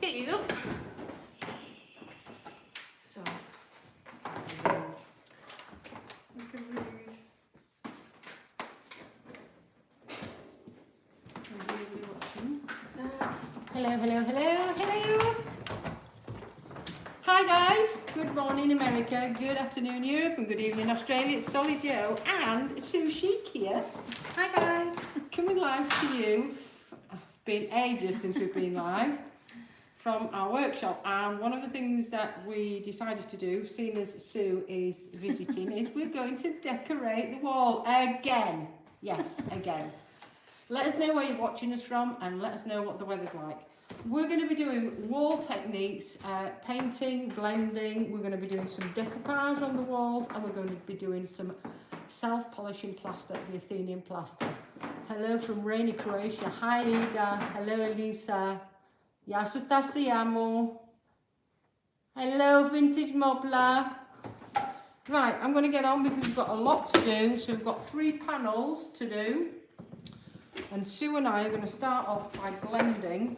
Here you go. So, you can read. Hello, hello, hello, hello. Hi guys, good morning America, good afternoon Europe and good evening Australia. It's Solly Joe and Sue Chic here. Hi guys. Coming live to you. It's been ages since we've been live from our workshop, and one of the things that we decided to do, seeing as Sue is visiting, is we're going to decorate the wall again. Yes, again. Let us know where you're watching us from and let us know what the weather's like. We're going to be doing wall techniques, painting, blending. We're going to be doing some decoupage on the walls, and we're going to be doing some self-polishing plaster, the Athenian plaster. Hello from rainy Croatia. Hi Ida. Hello Lisa. Yasutasiamo. Hello Vintage Mobler. Right, I'm going to get on because we've got a lot to do. So we've got 3 panels to do. And Sue and I are going to start off by blending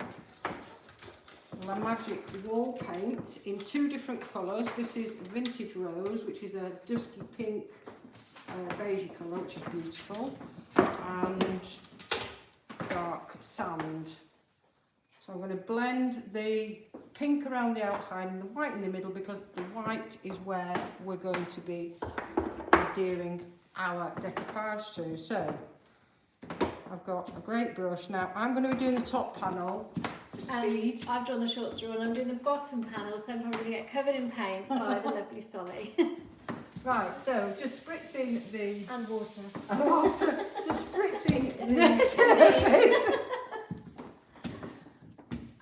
my magic wall paint in 2 different colours. This is Vintage Rose, which is a dusky pink beige colour, which is beautiful, and dark sand. So I'm going to blend the pink around the outside and the white in the middle, because the white is where we're going to be adhering our decoupage to. So I've got a great brush. Now I'm going to be doing the top panel for speed. And I've drawn the short straw and I'm doing the bottom panel, so I'm probably going to get covered in paint by the lovely Solly. Right, so just spritzing the... And water. And water. Just spritzing the surface.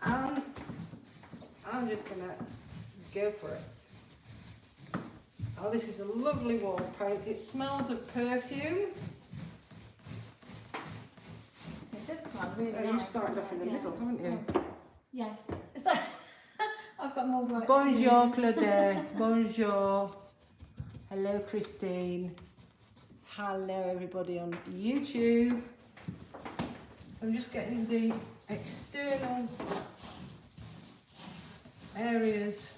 And I'm just going to go for it. Oh, this is a lovely wall paint. It smells of perfume. It does smell really nice. You started off in the middle, haven't you? Yes. So, I've got more work. Bonjour, Claudette. Bonjour. Hello, Christine. Hello, everybody on YouTube. I'm just getting the external areas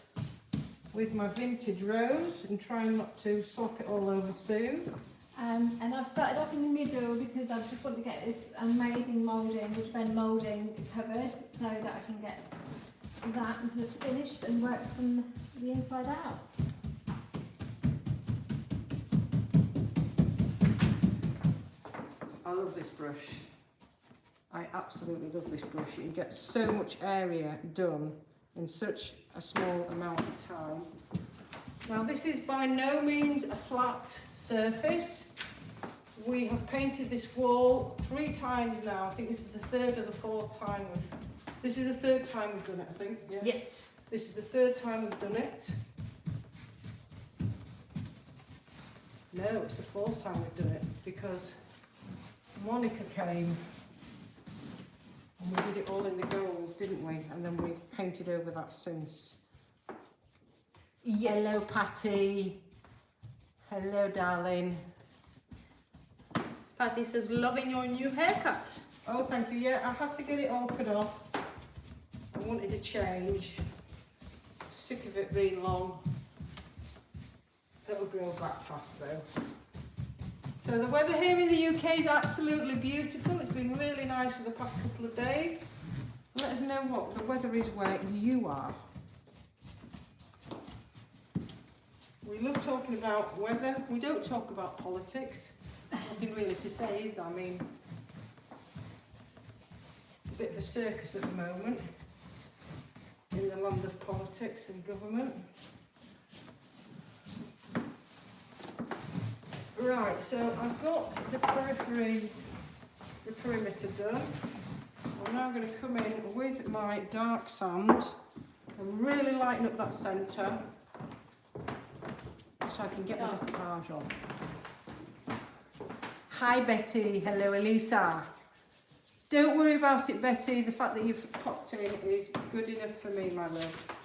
with my Vintage Rose and trying not to swap it all over soon. And I've started off in the middle because I just want to get this amazing moulding, which bend moulding covered, so that I can get that finished and work from the inside out. I love this brush. I absolutely love this brush. You can get so much area done in such a small amount of time. Now this is by no means a flat surface. We have painted this wall 3 times now. I think this is the 3rd or the 4th time this is the 3rd time we've done it, I think. Yeah. Yes. This is the 3rd time we've done it. No, it's the 4th time we've done it, because Monica came and we did it all in the golds, didn't we? And then we've painted over that since. Yes. Hello Patty. Hello darling. Patty says, loving your new haircut. Oh, thank you. Yeah, I had to get it all cut off. I wanted a change. Sick of it being long. It'll grow back fast though. So the weather here in the UK is absolutely beautiful. It's been really nice for the past couple of days. Let us know what the weather is where you are. We love talking about weather. We don't talk about politics. Nothing really to say, is there? I mean, a bit of a circus at the moment in the land of politics and government. Right, so I've got the periphery, the perimeter done. I'm now going to come in with my dark sand and really lighten up that centre so I can get my decoupage on. Hi Betty, hello Elisa. Don't worry about it, Betty. The fact that you've popped in is good enough for me, my love.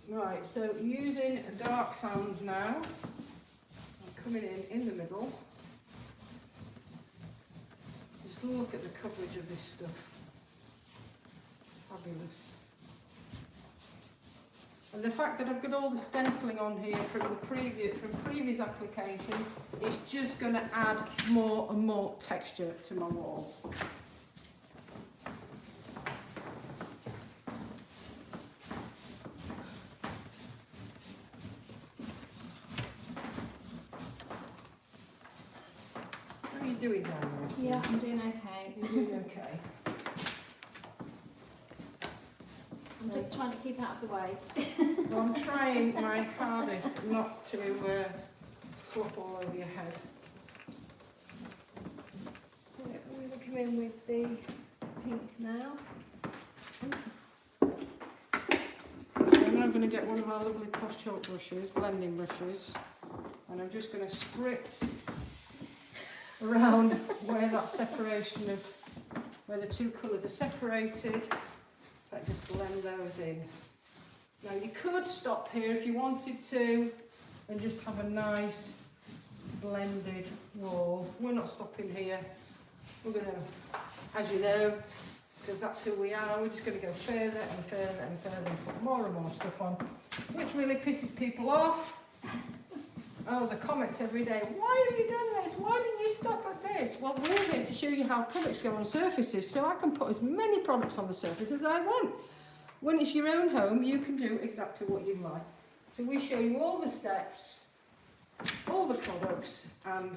Right, so using a dark sand now, I'm coming in the middle. Just look at the coverage of this stuff. fabulous. And the fact that I've got all the stenciling on here from previous application is just going to add more and more texture to my wall. How are you doing now, Marcy? Yeah, I'm doing okay. You're doing okay. I'm just trying to keep out of the way. Well, I'm trying my hardest not to swap all over your head. So I'm going to come in with the pink now. So I'm now going to get one of our lovely posh chalk brushes, blending brushes, and I'm just going to spritz around where that separation of, where the two colours are separated. So I just blend those in. Now you could stop here if you wanted to and just have a nice blended wall. We're not stopping here. We're going to, as you know, because that's who we are, we're just going to go further and further and further and put more and more stuff on, which really pisses people off. Oh, the comments every day, why have you done this? Why didn't you stop at this? Well, we're here to show you how products go on surfaces, so I can put as many products on the surface as I want. When it's your own home, you can do exactly what you like. So we show you all the steps, all the products, and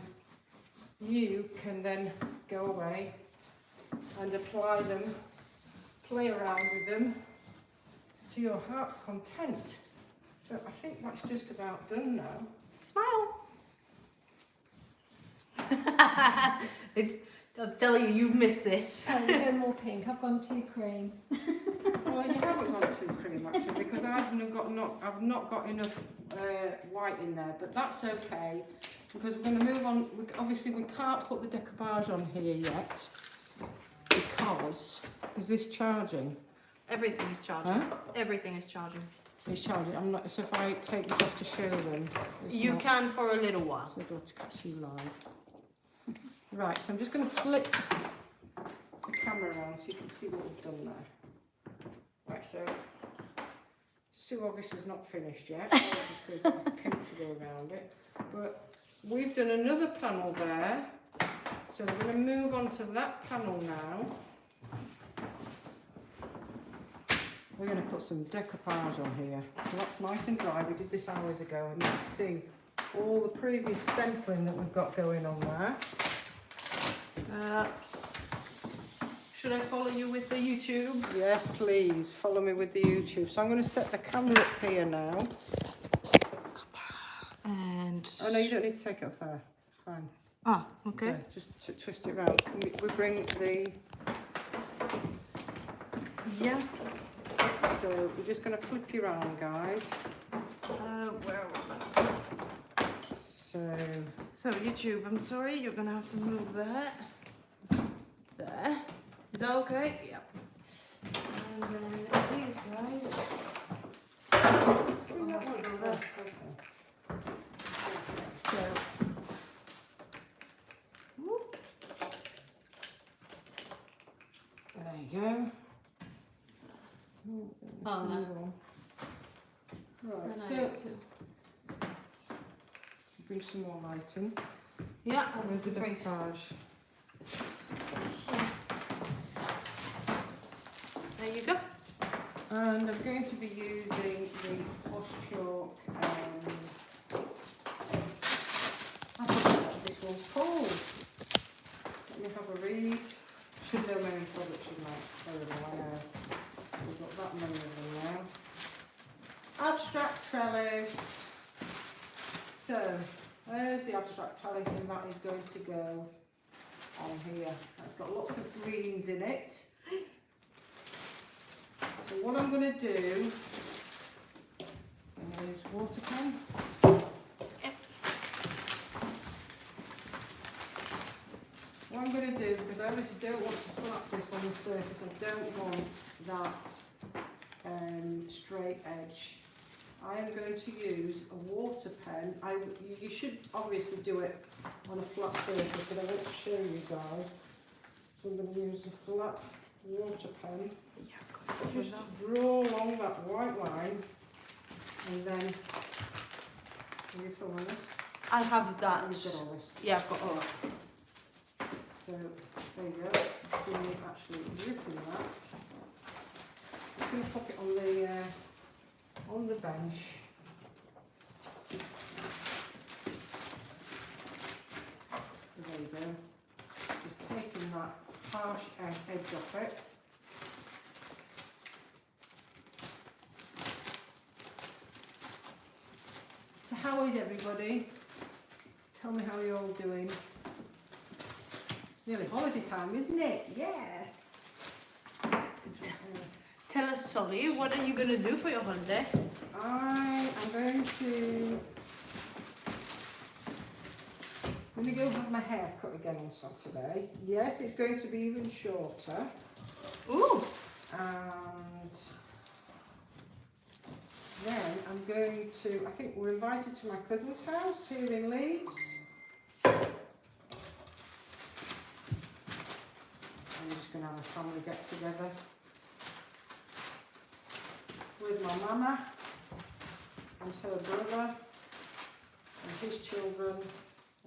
you can then go away and apply them, play around with them to your heart's content. So I think that's just about done now. Smile. I'll tell you, you've missed this. So no more pink. I've gone too cream. Well, you haven't gone too cream actually, because I've not got enough white in there, but that's okay because we're going to move on. Obviously, we can't put the decoupage on here yet because is this charging? Everything is charging. Huh? Everything is charging. It's charging. I'm not. So if I take this off to show them, it's You not, can for a little while. So I've got to catch you live. Right. So I'm just going to flip the camera around so you can see what we've done there. Right. So Sue obviously is not finished yet. I've still got a pink to go around it, but we've done another panel there. So we're going to move on to that panel now. We're going to put some decoupage on here. So that's nice and dry. We did this hours ago, and you can see all the previous stenciling that we've got going on there. Should I follow you with the YouTube? Yes, please follow me with the YouTube. So I'm going to set the camera up here now. And Oh no, you don't need to take it off there. It's fine. ah, okay. Yeah, just to twist it around. Can we bring the? Yeah. So we're just going to flip you around, guys. Where are we? So YouTube, I'm sorry, you're gonna have to move that. There. Is that okay? Yeah. And then these guys. Bring that one over there. So. Whoop. There you go. Oh, no. Right, Then I so need to- bring some more light in. Yeah, Where's the great. decoupage? There you go. And I'm going to be using the Posh Chalk. I forgot what this one's called. Let me have a read. Should know many products you like. Terrible, I know. We've got that many of them now. Abstract trellis. So, there's the abstract trellis, and that is going to go on here. It's got lots of greens in it. So what I'm going to do is water pen. What I'm going to do, because I obviously don't want to slap this on the surface, I don't want that straight edge. I am going to use a water pen. You should obviously do it on a flat surface, but I want to show you guys. So I'm going to use a flat water pen. Yeah, I've got it. Just draw along that white line, and then are you filming this? I'll have that. You've got all this. Yeah, I've got all that. So there you go. See me actually ripping that. I'm going to pop it on the bench. There you go. Just taking that harsh edge off it. So how is everybody? Tell me how you're all doing. It's nearly holiday time, isn't it? Yeah. Tell us, Solly, what are you going to do for your holiday? I am going to go have my hair cut again on Saturday. Yes, it's going to be even shorter. Ooh! And then I'm going to, I think we're invited to my cousin's house here in Leeds. I'm just going to have a family get together with my mama and her brother and his children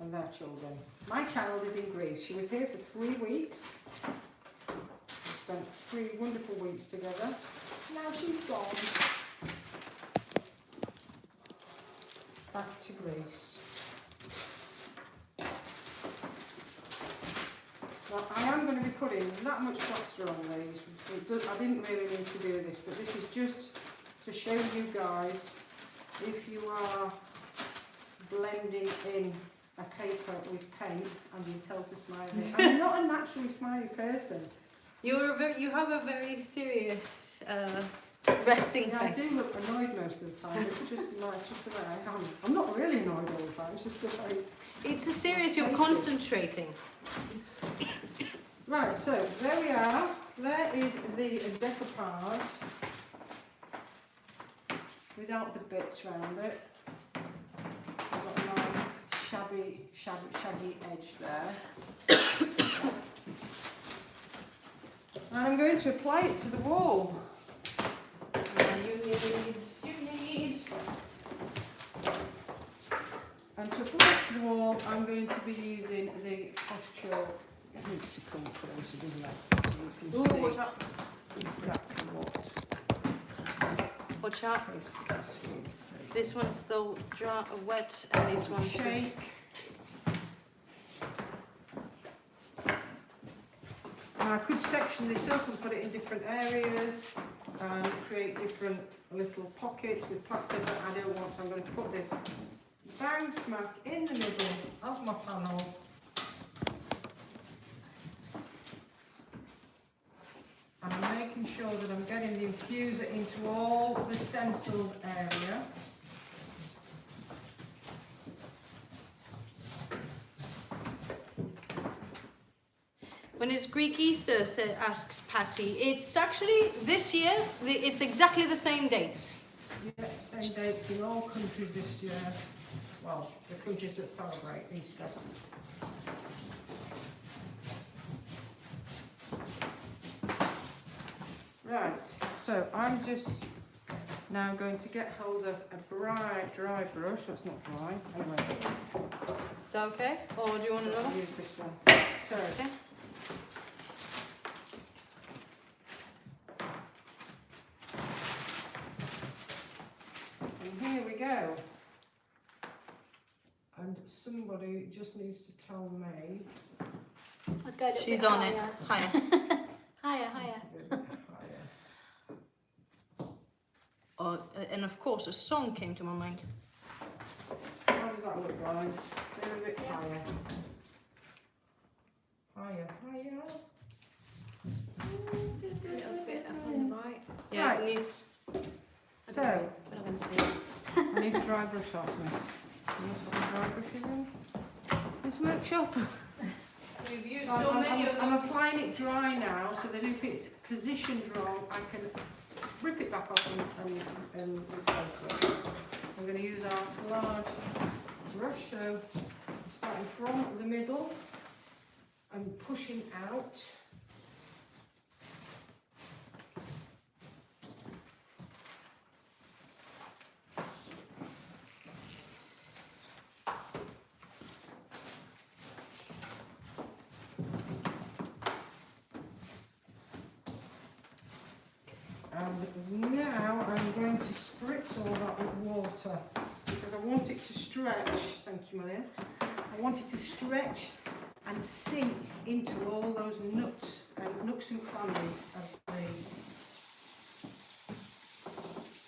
and their children. My child is in Greece. She was here for 3 weeks. We spent 3 wonderful weeks together. Now she's gone back to Greece. Well, I am going to be putting that much plaster on these. I didn't really need to do this, but this is just to show you guys if you are blending in a paper with paint and you tell to smile. I'm not a naturally smiley person. You have a very serious resting Yeah, I face. do look annoyed most of the time. It's just the way I am. I'm not really annoyed all the time. It's just that It's a serious, you're concentrating. Right, so there we are. There is the decopage without the bits around it. I've got a nice shaggy edge there. And I'm going to apply it to the wall. And to apply it to the wall, I'm going to be using the posture. It needs to come closer, doesn't it? You can see watch out. exactly what. Watch out. This one's still dry, wet, and this one too. Shake. Now I could section this up and put it in different areas and create different little pockets with plastic, but I don't want to. I'm going to put this bang smack in the middle of my panel. And I'm making sure that I'm getting the infuser into all the stenciled area. When it's Greek Easter, asks Patty, it's actually this year, it's exactly the same dates. Yeah, same dates in all countries this year. Well, the countries that celebrate Easter. Right, so I'm just now going to get hold of a dry brush. That's not dry. Anyway, Is that okay? Or do you want another? I'll use this one. So, Okay. and here we go. And somebody just needs to tell me. I'd go a little She's bit on it. higher. Higher. Higher. Oh, and of course, a song came to my mind. How does that look, guys? Go a bit Yeah. higher. Higher. A little bit up on the right. Yeah, Right. it needs. So, We're not going to see it. I need a dry brush off, miss. Can you put the dry brushes in? This workshop. We've used I'm applying it dry now, so that if it's positioned wrong, I can rip it back off and replace it. I'm going to use our large brush, so I'm starting from the middle and pushing out. And now I'm going to spritz all that with water because I want it to stretch. Thank you, Marianne. I want it to stretch and sink into all those nooks and crannies of the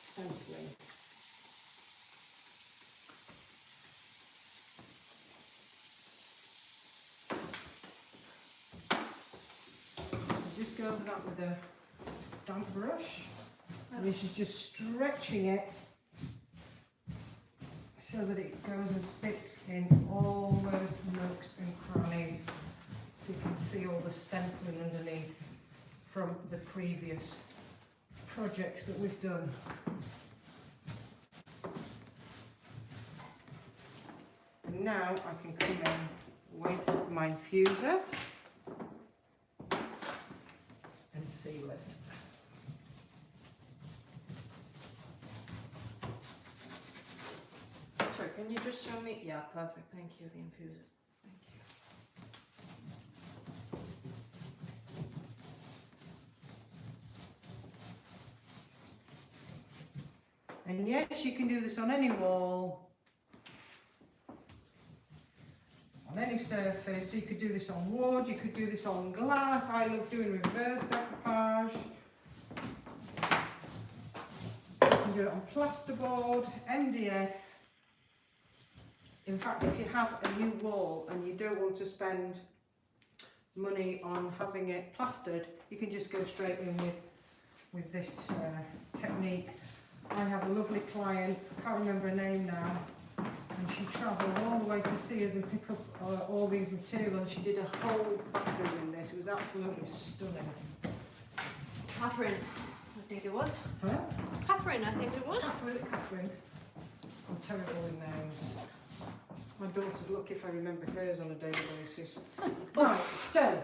stenciling. Just go over that with a damp brush. And this is just stretching it so that it goes and sits in all those nooks and crannies, so you can see all the stenciling underneath from the previous projects that we've done. And now I can come in with my infuser and seal it. Sorry, can you just show me? Yeah, perfect. Thank you, the infuser. Thank you. And yes, you can do this on any wall, on any surface. You could do this on wood, you could do this on glass. I love doing reverse decopage. You can do it on plasterboard, MDF. In fact, if you have a new wall and you don't want to spend money on having it plastered, you can just go straight in with this technique. I have a lovely client, I can't remember her name now, and she travelled all the way to see us and pick up all these materials. She did a whole bathroom in this. It was absolutely stunning. Catherine, I think it was. Huh? Catherine, I think it was. Catherine. I'm terrible in names. My daughter's lucky if I remember hers on a daily basis. Right, so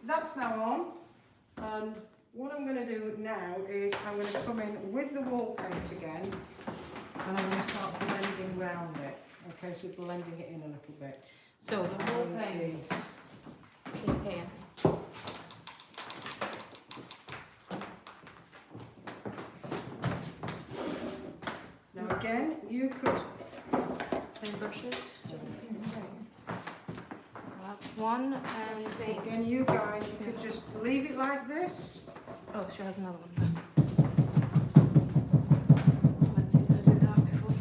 that's now on. And what I'm going to do now is I'm going to come in with the wall paint again, and I'm going to start blending around it. Okay, so we're blending it in a little bit. So the wall paint Is here. Now again, you could. brushes. So that's one, and Again, you guys, you could just leave it like this. oh, she has another one there. Let's see how to do that before.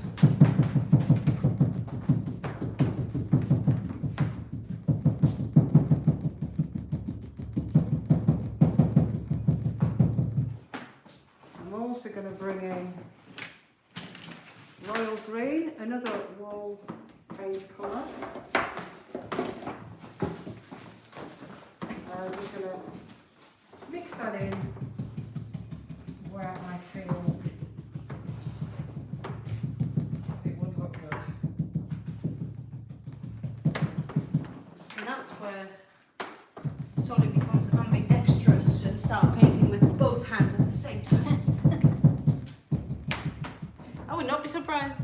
I'm also going to bring in Royal Green, another wall paint colour. And we're going to mix that in where I feel it would look good. And that's where Solly becomes ambidextrous and start painting with both hands at the same time. I would not be surprised.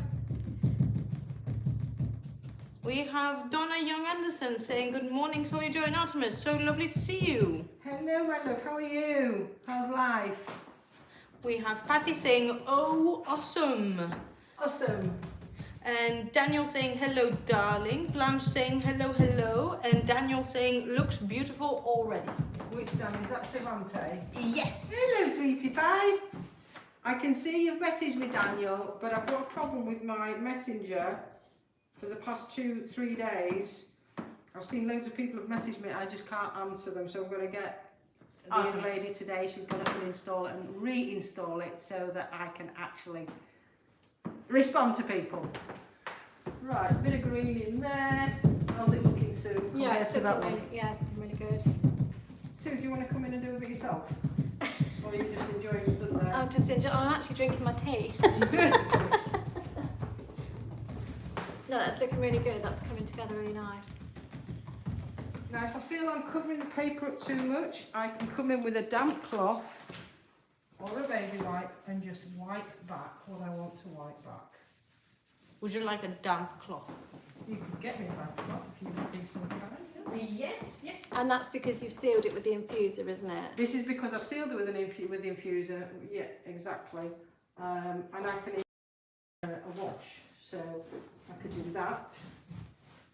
We have Donna Young Anderson saying, "Good morning, Solly, Joe and Artemis. So lovely to see you." Hello, my love. How are you? How's life? We have Patty saying, "Oh, awesome." Awesome. And Daniel saying, "Hello, darling." Blanche saying, "Hello, hello." And Daniel saying, "Looks beautiful already." Which Dan is that? Savante? Yes. Hello, sweetie pie. I can see you've messaged me, Daniel, but I've got a problem with my messenger for the past 2-3 days. I've seen loads of people have messaged me and I just can't answer them, so I'm going to get the young lady today. She's going to uninstall it and reinstall it so that I can actually respond to people. Right, a bit of green in there. How's it looking, Sue? Yeah, it's Compared to looking really, yeah, it's looking really good. Sue, do you want to come in and do a bit yourself? Or are you just enjoying stuff there? I'm just I'm actually drinking my tea. No, that's looking really good. That's coming together really nice. Now, if I feel I'm covering the paper up too much, I can come in with a damp cloth or a baby wipe and just wipe back what I want to wipe back. Would you like a damp cloth? You could get me back off if you would be so kind. Yes, yes. And that's because you've sealed it with the infuser, isn't it? This is because I've sealed it with with the infuser. Yeah, exactly. And I can a wash, so I could do that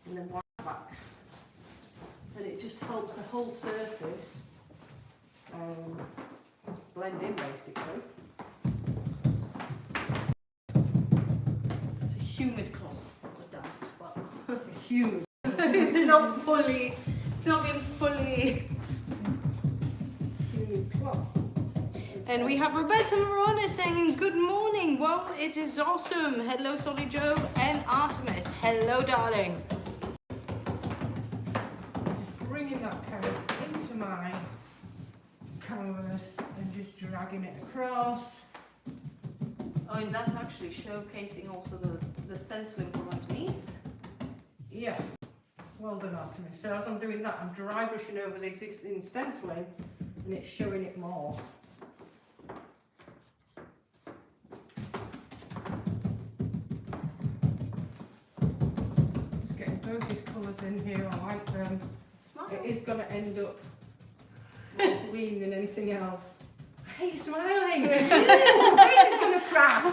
and then wipe back. And it just helps the whole surface blend in basically. It's a humid cloth, not a damp spot. Huge. It's not fully, it's not been fully. Humid cloth. And we have Roberta Morona saying, good morning. Well, it is awesome. Hello, Solly Joe and Artemis. Hello, darling. Just bringing that pen into my canvas and just dragging it across. Oh, and that's actually showcasing also the stenciling from underneath. Yeah, well done, Artemis. So as I'm doing that, I'm dry brushing over the existing stenciling and it's showing it more. Just getting both these colours in here, I like them. Smile. It is going to end up more green than anything else. I hate smiling! My face is going to crack!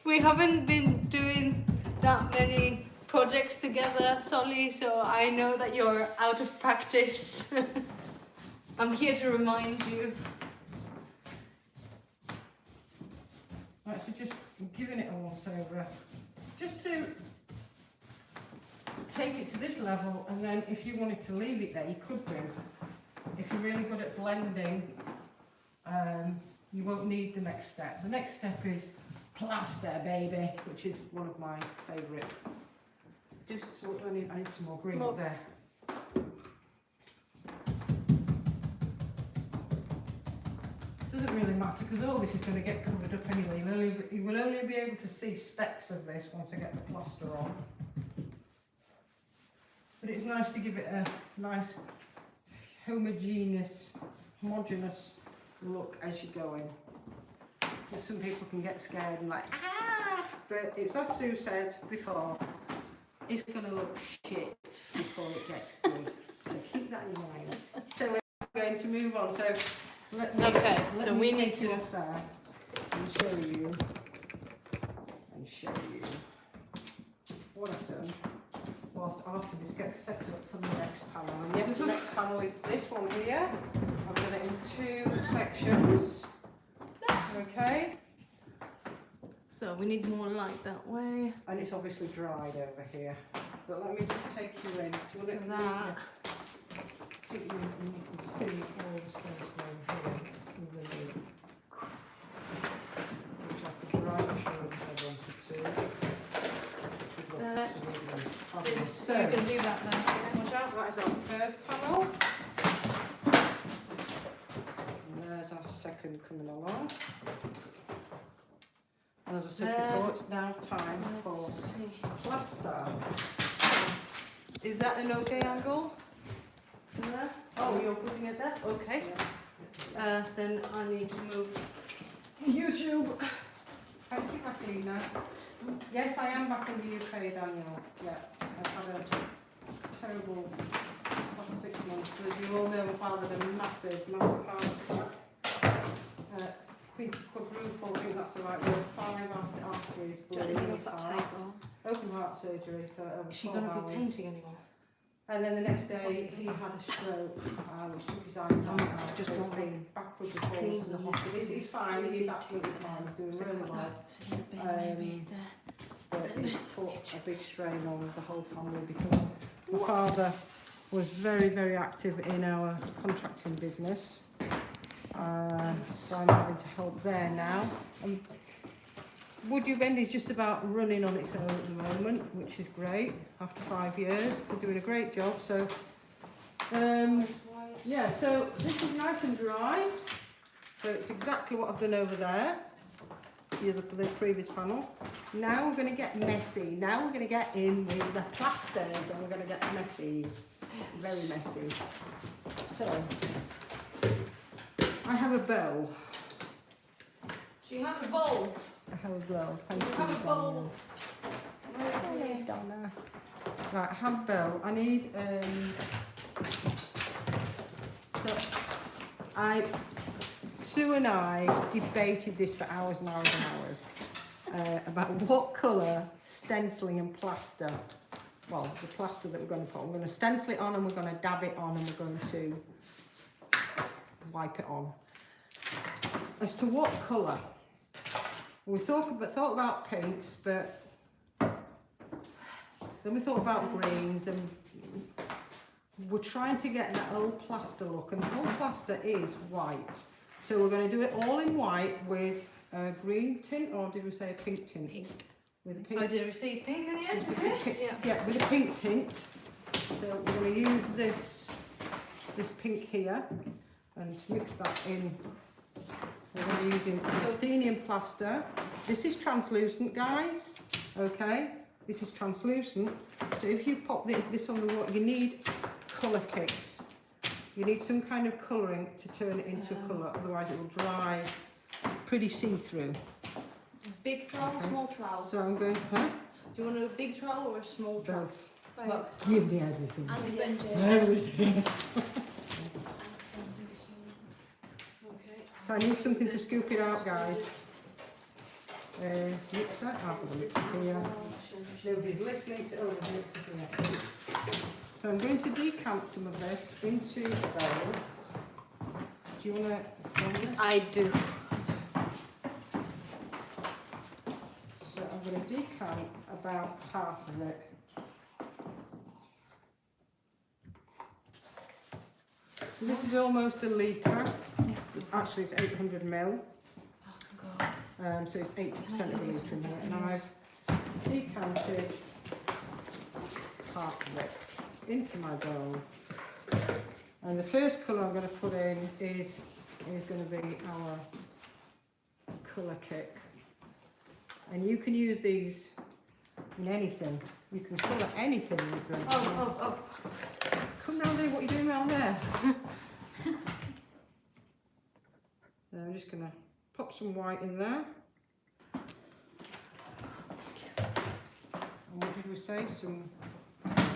We haven't been doing that many projects together, Solly, so I know that you're out of practice. I'm here to remind you. Right, so just giving it a once over, just to take it to this level, and then if you wanted to leave it there, you could do. If you're really good at blending, you won't need the next step. The next step is plaster, baby, which is one of my favourite. So I need some more green up there. Doesn't really matter because all this is going to get covered up anyway. You will only be able to see specks of this once I get the plaster on. But it's nice to give it a nice homogeneous look as you go in. Because some people can get scared and like, ah! But it's as Sue said before, it's going to look shit before it gets good. So keep that in mind. So we're going to move on. So let me need to off there and show you what I've done whilst Artemis gets set up for the next panel. And yes, the next panel is this one here. I've done it in 2 sections. Okay. So we need more light that way. And it's obviously dried over here. But let me just take you in. Do you want So to that. take you in and you can see all the stenciling here. It's really, which I could dry brush over if I wanted to. Which would look absolutely fabulous. So you can do that then. Watch out, that is our first panel. And there's our second coming along. And as I said before, it's now time for plaster. Is that an okay angle? There? Oh, you're putting it there? Okay. Then I need to move YouTube. Thank you, Jacqueline. Yes, I am back in the UK, Daniel. Yeah, I've had a terrible past 6 months. So as you all know, my father had a massive heart attack. Quadruple, I think that's the right word. 5 arteries bleeding in his heart. Open heart surgery for over 12 hours. Is she going to be painting anyone? And then the next day he had a stroke, which took his eyesight out. Just been backwards and forwards to the hospital. He's fine, he's absolutely fine, he's doing really well. But it's put a big strain on the whole family because my father was very, very active in our contracting business. So I'm having to help there now. Would You Bend is just about running on its own at the moment, which is great. After 5 years, they're doing a great job. So, yeah. So this is nice and dry. So it's exactly what I've done over there. The previous panel. Now we're going to get messy. Now we're going to get in with the plasters, and we're going to get messy, very messy. So I have a bowl. She has a bowl. I have a bowl. Thank you. Have a bowl. Hello, Donna. Right, handbill. I need Sue and I debated this for hours and hours and hours about what colour stenciling and plaster. Well, the plaster that we're going to put. We're going to stencil it on and we're going to dab it on and we're going to wipe it on. As to what colour, we thought about pinks, but then we thought about greens, and we're trying to get that old plaster look, and the old plaster is white. So we're going to do it all in white with a green tint, or did we say a pink tint? Pink. With a pink. Oh, did we see pink in the end? Yeah, with a pink tint. So we're going to use this pink here and mix that in. We're going to be using Athenian plaster. This is translucent, guys. Okay, this is translucent. So if you pop this on the water, you need colour kits. You need some kind of colouring to turn it into a colour, otherwise it will dry pretty see-through. Big trowel, small trowel. So I'm going, huh? Do you want a big trowel or a small trowel? Both. Both. Give me everything. And sponges. Everything. Okay. So I need something to scoop it out, guys. Mixer, I've got a mixer here. Nobody's listening to, oh, there's a mixer here. So I'm going to decant some of this into a bowl. Do you want to? I do. So I'm going to decant about half of it. So this is almost a litre. Actually, it's 800 ml. So it's 80% of a litre in here, and I've decanted half of it into my bowl. And the first colour I'm going to put in is going to be our colour kick. And you can use these in anything. You can colour anything with them. Oh. Come round here, what are you doing round there? Now I'm just going to pop some white in there. And what did we say? Some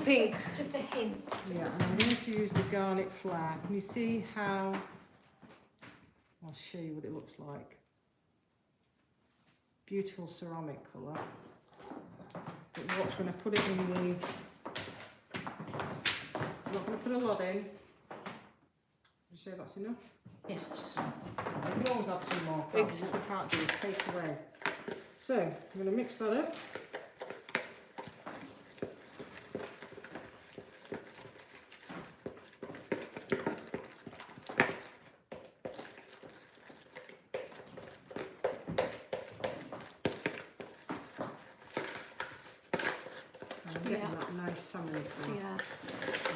Pink. Just a hint. yeah, and I'm going to use the garnet flat. Can you see how? I'll show you what it looks like. Beautiful ceramic colour. But watch when I put it in the. I'm not going to put a lot in. Would you say that's enough? Yes. You can always add some more. What we can't do is take away. So I'm going to mix that up. Getting that nice salmon colour. Yeah,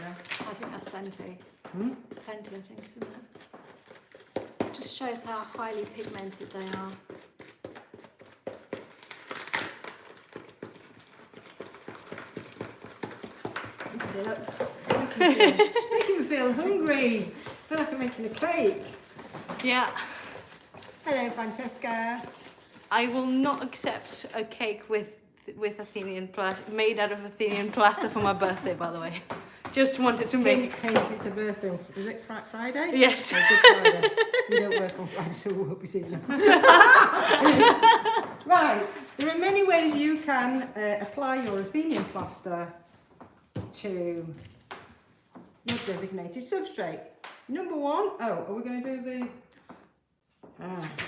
Yeah. I think that's plenty. Hmm? Plenty, I think, isn't it? Just shows how highly pigmented they are. Making me feel hungry. I feel like I'm making a cake. Yeah. Hello, Francesca. I will not accept a cake with Athenian plaster, made out of Athenian plaster for my birthday, by the way. Just wanted to make Hint, hint, it's a birthday. Is it Friday? Yes. Oh, Good Friday. We don't work on Friday, so we won't be seeing them. Right. There are many ways you can apply your Athenian plaster to your designated substrate. Number one, are we going to do the...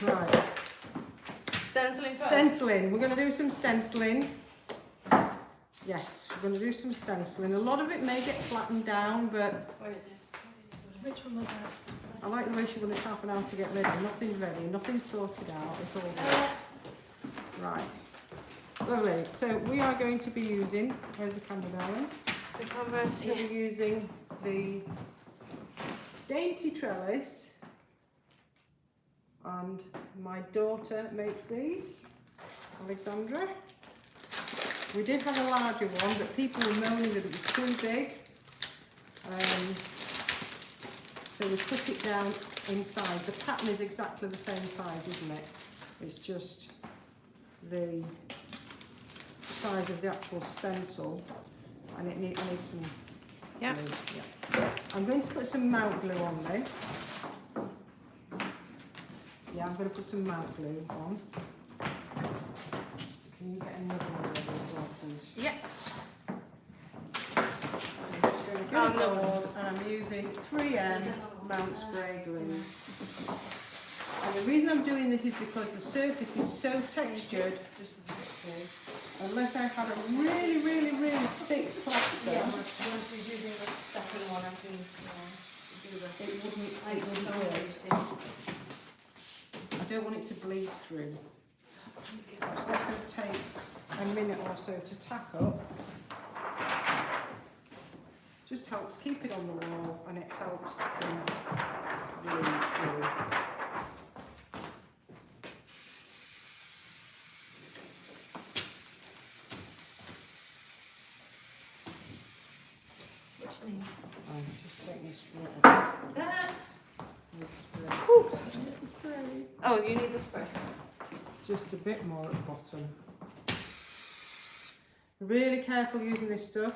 right. stenciling first. Stenciling. We're going to do some stenciling. Yes, we're going to do some stenciling. A lot of it may get flattened down, but Where is it? Which one was that? I like the way she wanted half an hour to get ready. Nothing's ready, nothing's sorted out. It's all good. Right. Lovely. So we are going to be using, where's the camera darling? The camera. So we're using the dainty trellis, and my daughter makes these, Alexandra. We did have a larger one, but people were moaning that it was too big. So we put it down inside. The pattern is exactly the same size, isn't it? It's just the size of the actual stencil, and I need some Yeah. glue. Yeah. I'm going to put some mount glue on this. Yeah, I'm going to put some mount glue on. Can you get another one ready as well, please? Yeah. I'm just going to get it on, and I'm using 3M mount spray glue. And the reason I'm doing this is because the surface is so textured, unless I had a really, really, really thick plaster, Once he's using the second one, I can do the. it wouldn't work. I don't want it to bleed through. So it's going to take a minute or so to tack up. Just helps keep it on the wall, and it helps them bleed through. Which name? I'm just taking a spray. That. With spray. Spray. Oh, you need the spray. Just a bit more at the bottom. Really careful using this stuff.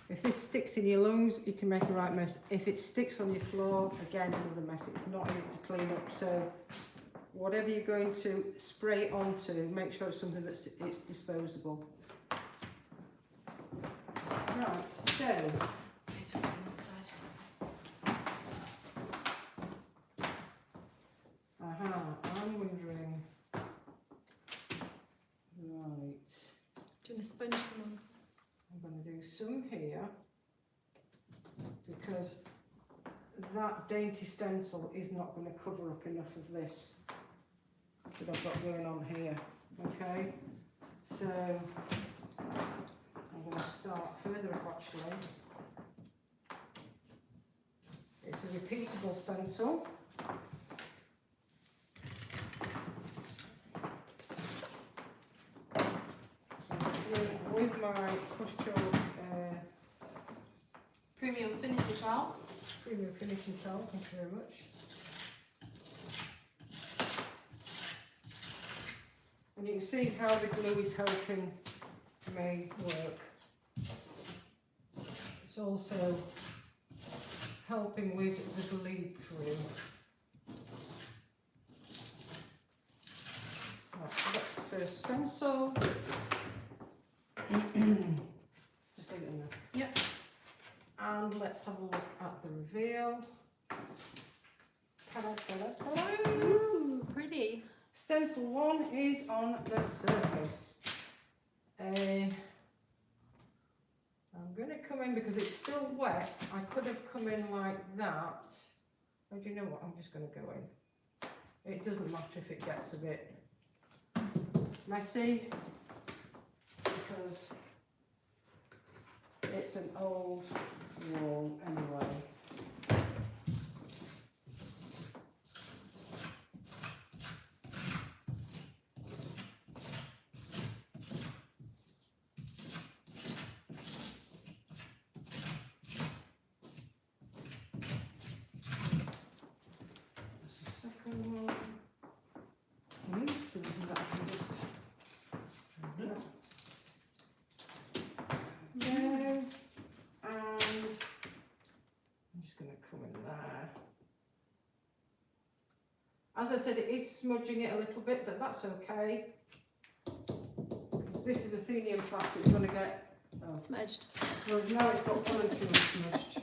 If this sticks in your lungs, you can make a right mess. If it sticks on your floor, again, another mess. It's not easy to clean up. So whatever you're going to spray it onto, make sure it's something that's disposable. Right, so It's on that side. I'm wondering. Right. Do you want to sponge some on? I'm going to do some here because that dainty stencil is not going to cover up enough of this that I've got going on here. Okay, so I'm going to start further up actually. It's a repeatable stencil. With my push chalk Premium finish towel. premium finishing towel, thank you very much. And you can see how the glue is helping me work. It's also helping with the bleed through. Right, so that's the first stencil. Just leave it in there. Yep. And let's have a look at the reveal. Ta-da, ta-da, ta-da. Ooh, pretty. Stencil 1 is on the surface. I'm going to come in because it's still wet. I could have come in like that. Oh, do you know what? I'm just going to go in. It doesn't matter if it gets a bit messy because it's an old wall anyway. As I said, it is smudging it a little bit, but that's okay. Because this is Athenium plastic, it's going to get... Oh. Smudged. Well, now it's got one and two smudged.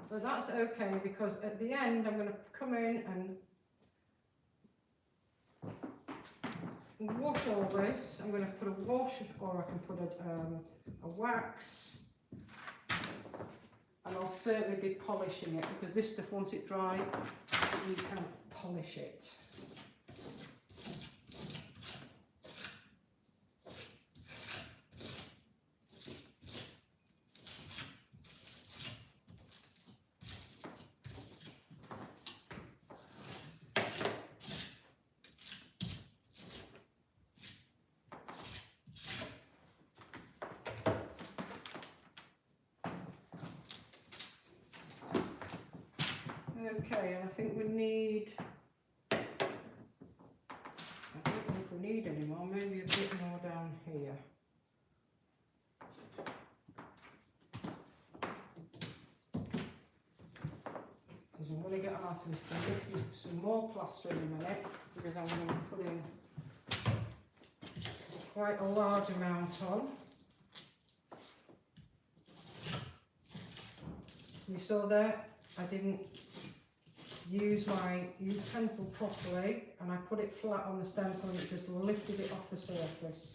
But that's okay, because at the end I'm going to come in and wash all this. I'm going to put a wash, or I can put a wax. And I'll certainly be polishing it, because this stuff, once it dries, you can polish it. Okay, and I think we need, I don't know if we need any more, maybe a bit more down here. Because I'm going to get Artemis to mix some more plaster in a minute, because I'm going to be putting quite a large amount on. You saw there, I didn't use my utensil properly, and I put it flat on the stencil and it just lifted it off the surface.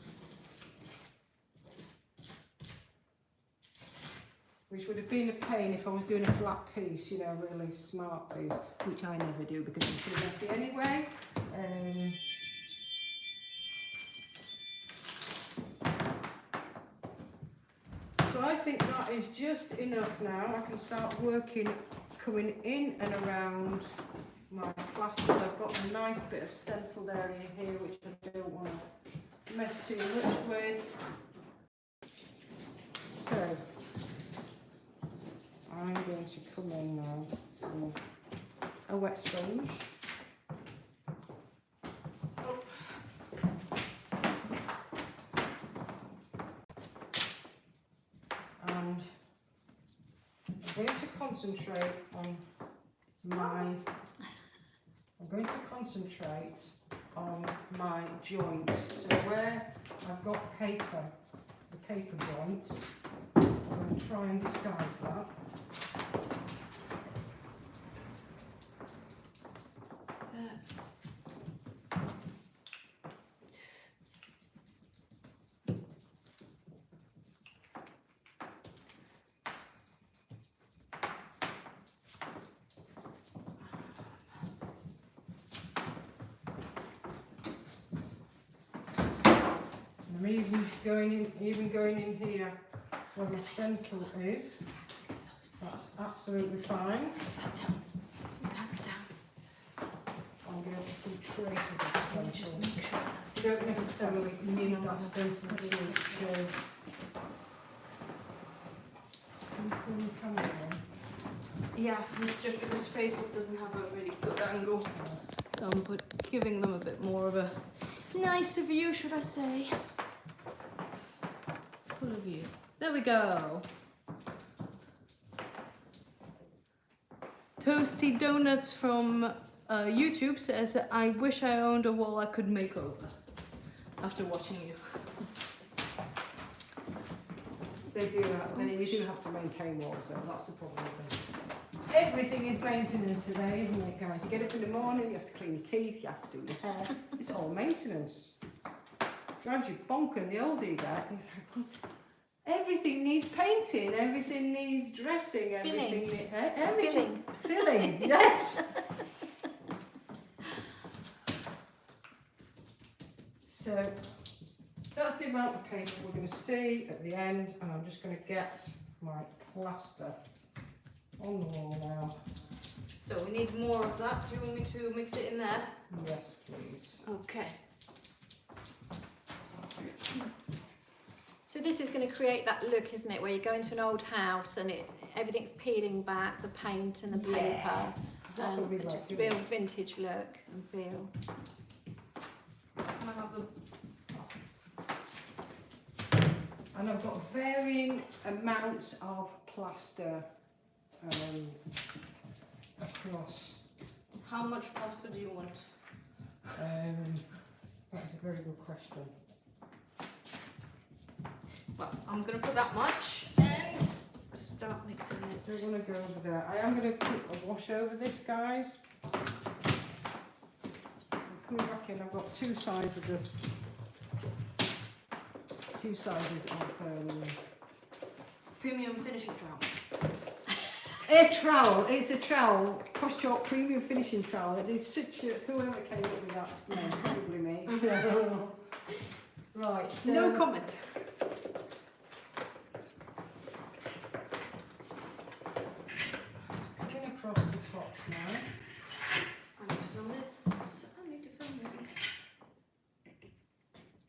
Which would have been a pain if I was doing a flat piece, you know, a really smart piece, which I never do because I'm too messy anyway. So I think that is just enough now. I can start working, coming in and around my plaster. I've got a nice bit of stenciled area here which I don't want to mess too much with. So I'm going to come in now with a wet sponge. And I'm going to concentrate on my joints. So where I've got paper, the paper joints, I'm going to try and disguise that. I'm even going in here where my stencil is. That's absolutely fine. I'll get some traces of stencil. Just make sure. You don't necessarily need that stencil to show. Yeah, it's just because Facebook doesn't have a really good angle. So I'm giving them a bit more of a nicer view, should I say. Full of view. There we go. Toasty Donuts from YouTube says, I wish I owned a wall I could make over. After watching you. They do that, you do have to maintain walls though, that's the problem with them. Everything is maintenance today, isn't it guys? You get up in the morning, you have to clean your teeth, you have to do your hair. It's all maintenance. Drives you bonkers, the older you get, it's like, what? Everything needs painting, everything needs dressing, everything needs... Everything. Filling, yes! So, that's the amount of paper we're going to see at the end, and I'm just going to get my plaster on the wall now. So we need more of that. Do you want me to mix it in there? Yes, please. Okay. So this is going to create that look, isn't it, where you go into an old house and everything's peeling back, the paint and the paper, Exactly right, just a real vintage look and feel. Can I have the... And I've got varying amounts of plaster across. How much plaster do you want? That's a very good question. Well, I'm going to put that much and start mixing I don't it. want to go over there. I am going to put a wash over this, guys. I'm coming back in. I've got two sizes of Premium finishing trowel. a trowel. It's a trowel. Posh Chalk premium finishing trowel. It is such a... Whoever came up with that name, probably me. Right. So No comment. coming across the top now. I need to film this. I need to film this.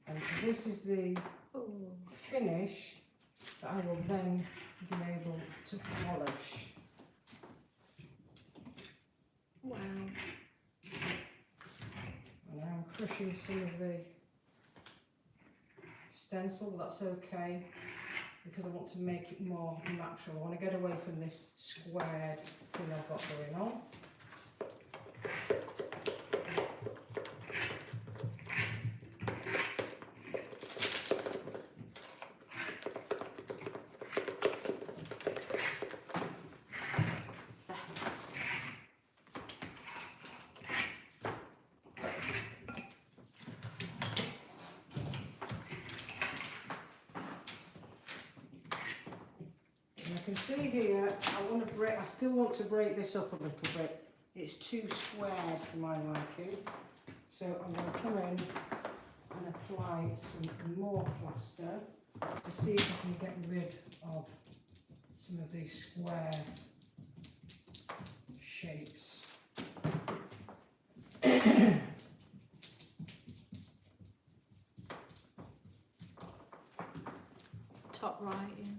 And this is the finish that I will then be able to polish. Wow. And I'm crushing some of the stencil, but that's okay because I want to make it more natural. I want to get away from this squared thing I've got going on. I can see here, I still want to break this up a little bit. It's too squared for my liking. So I'm going to come in and apply some more plaster to see if I can get rid of some of these square shapes. Top right, yeah.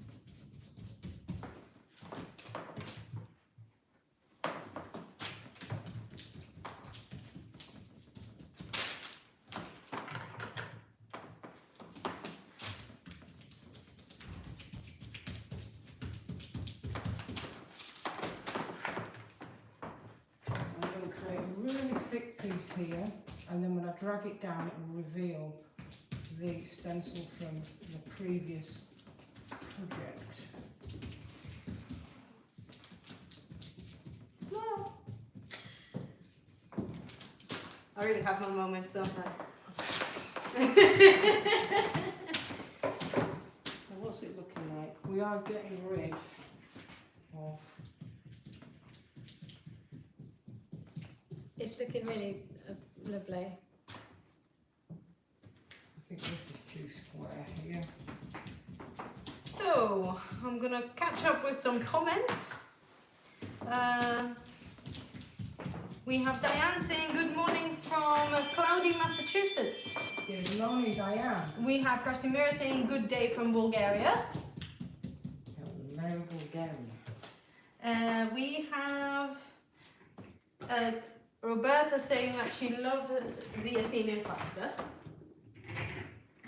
Piece here, and then when I drag it down it will reveal the stencil from the previous project. Small. I really have my moments, don't I? What's it looking like? We are getting rid of. It's looking really lovely. I think this is too square here. So, I'm gonna catch up with some comments. We have Diane saying good morning from cloudy Massachusetts. Good morning, Diane. We have Krasimir saying good day from Bulgaria. Hello, Bulgaria. We have Roberta saying that she loves the Athenian plaster.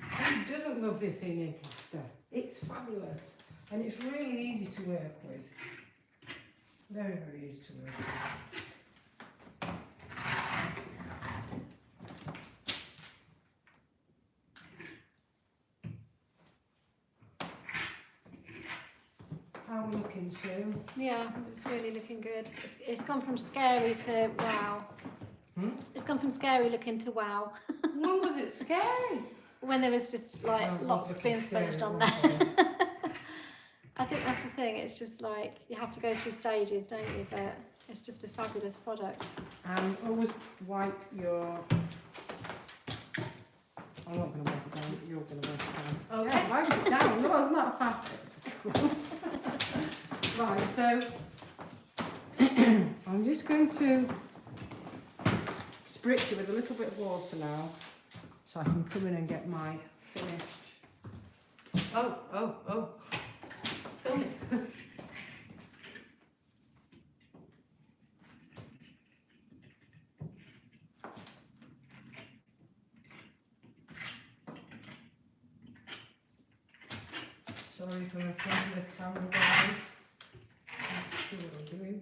Who doesn't love the Athenian plaster? It's fabulous and it's really easy to work with. Very, very easy to work with. How are we looking, Sue? Yeah, it's really looking good. It's gone from scary to wow. It's gone from scary looking to wow. When was it scary? When there was just like Oh, it was lots looking being sponged scary, on wasn't there. I think that's the thing. It's just like you have to go through stages, don't you? But it's just a fabulous product. And always wipe your. I'm not going to wipe it down, but you're going to wipe it down. Okay. Yeah, wipe it down. No, it's not fast. Right, so I'm just going to spritz it with a little bit of water now, so I can come in and get my finished. Oh. Film it. Sorry if I'm in front of the camera, guys. Let's see what I'm doing.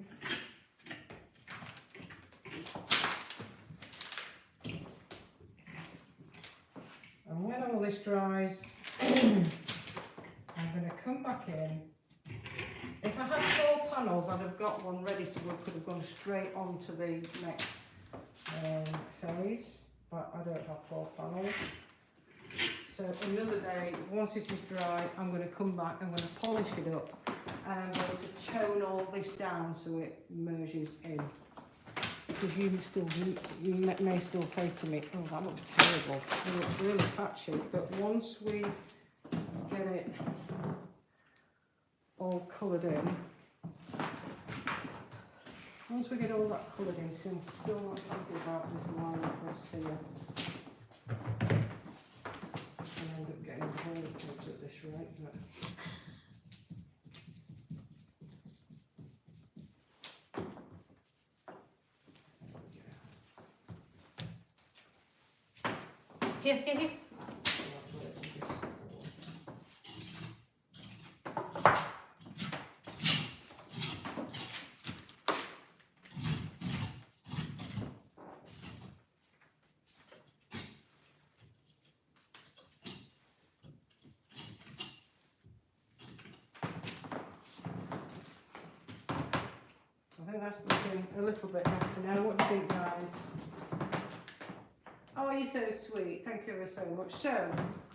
And when all this dries, I'm going to come back in. If I had 4 panels, I'd have got one ready so we could have gone straight on to the next phase, but I don't have 4 panels. So another day, once this is dry, I'm going to come back, I'm going to polish it up, and I'm going to tone all this down so it merges in. Because you may still say to me, oh, that looks terrible, it looks really patchy, but once we get it all coloured in, once we get all that coloured in, so I'm still not happy about this line across here. I end up getting the whole picture at this right, but Here. I'll put it in this that's looking a little bit better now. What do you think, guys? Oh, you're so sweet. Thank you ever so much. So,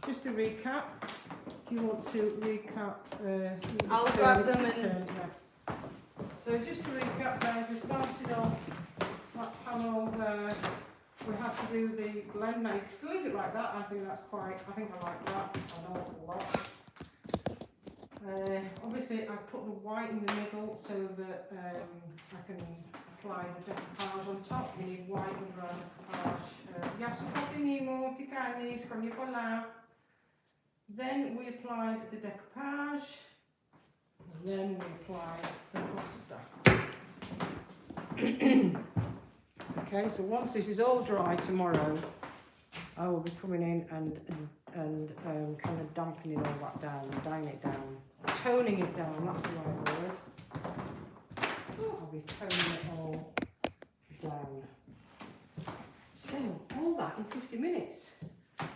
just to recap, do you want to recap? I'll just grab turn- them just and- turn, yeah. So just to recap, guys, we started off that panel there. We have to do the blend now. You could leave it like that. I think that's quite. I think I like that an awful lot. Obviously, I've put the white in the middle so that I can apply the decoupage on top. You need white and brown decoupage. Ja, så fort ni må till ni ska ni kolla. Then we applied the decoupage. And then we applied the plaster. Okay, so once this is all dry tomorrow, I will be coming in and kind of dampening all that down, dyeing it down, toning it down, that's the right word. I'll be toning it all down. So, all that in 50 minutes.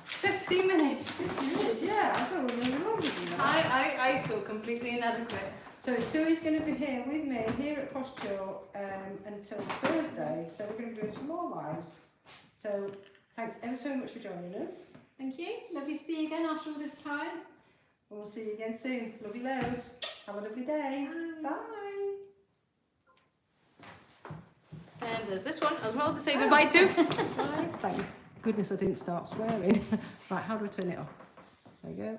50 minutes. 50 minutes, yeah, I thought we were really long with you. I feel completely inadequate. So Sue's going to be here with me, here at Posture until Thursday, so we're going to be doing some more lives. So, thanks ever so much for joining us. Thank you. Lovely to see you again after all this time. We'll see you again soon. Love you loads. Have a lovely day. Bye. Bye. And there's this one as well to say goodbye to. Bye. Thank goodness I didn't start swearing. Right, how do I turn it off? There you go.